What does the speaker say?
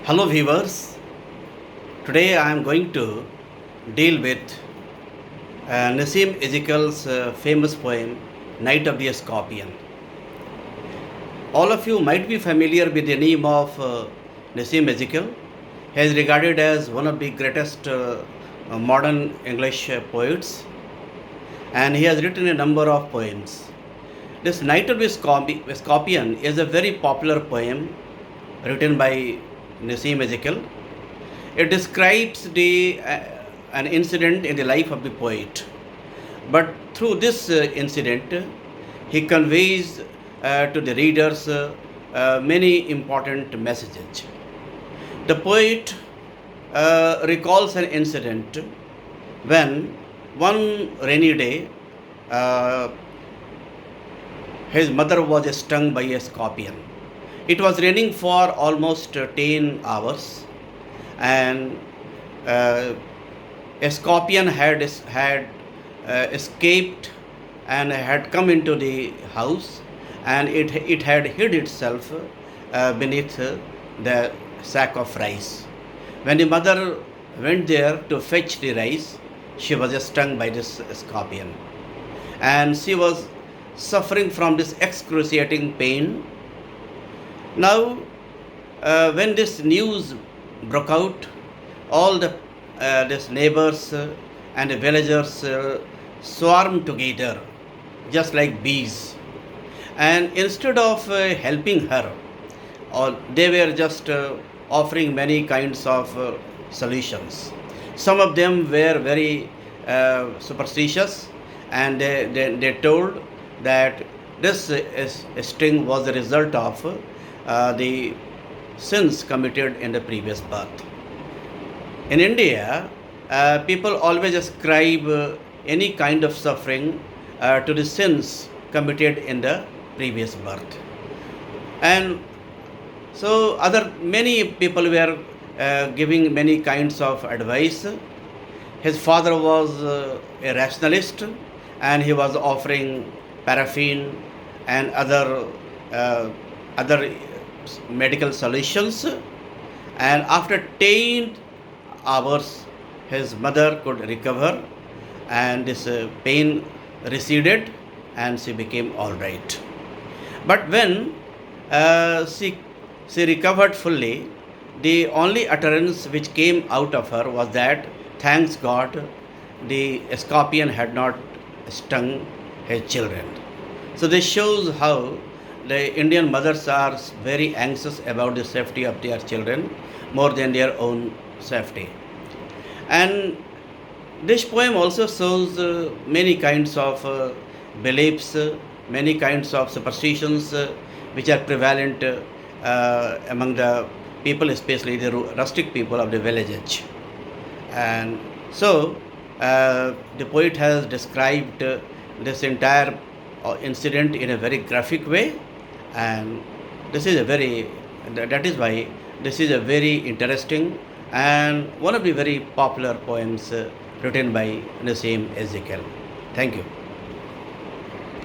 Hello viewers, today I am going to deal with Nassim Ezekiel's famous poem Night of the Scorpion. All of you might be familiar with the name of Nassim Ezekiel. He is regarded as one of the greatest modern English poets, and he has written a number of poems. This Night of the Scorpion is a very popular poem written by Nassim Ezekiel. It describes an incident in the life of the poet. But through this incident, he conveys to the readers many important messages. The poet recalls an incident when one rainy day his mother was stung by a scorpion. It was raining for almost 10 hours, and a scorpion had escaped and had come into the house, and it had hid itself beneath the sack of rice. When the mother went there to fetch the rice, she was stung by this scorpion, and she was suffering from this excruciating pain. Now, when this news broke out, all these neighbors and the villagers swarmed together, just like bees. And instead of helping her, they were just offering many kinds of solutions. Some of them were very superstitious, and they told that this sting was the result of the sins committed in the previous birth. In India, people always ascribe any kind of suffering to the sins committed in the previous birth. And so other many people were giving many kinds of advice. His father was a rationalist, and he was offering paraffin and other medical solutions, and after 10 hours his mother could recover, and this pain receded and she became all right. But when she recovered fully, the only utterance which came out of her was that thanks God the scorpion had not stung his children. So this shows how the Indian mothers are very anxious about the safety of their children more than their own safety. And this poem also shows many kinds of beliefs, many kinds of superstitions which are prevalent among the people, especially the rustic people of the villages. And so the poet has described this entire incident in a very graphic way, and that is why this is a very interesting and one of the very popular poems written by Nassim Ezekiel. Thank you.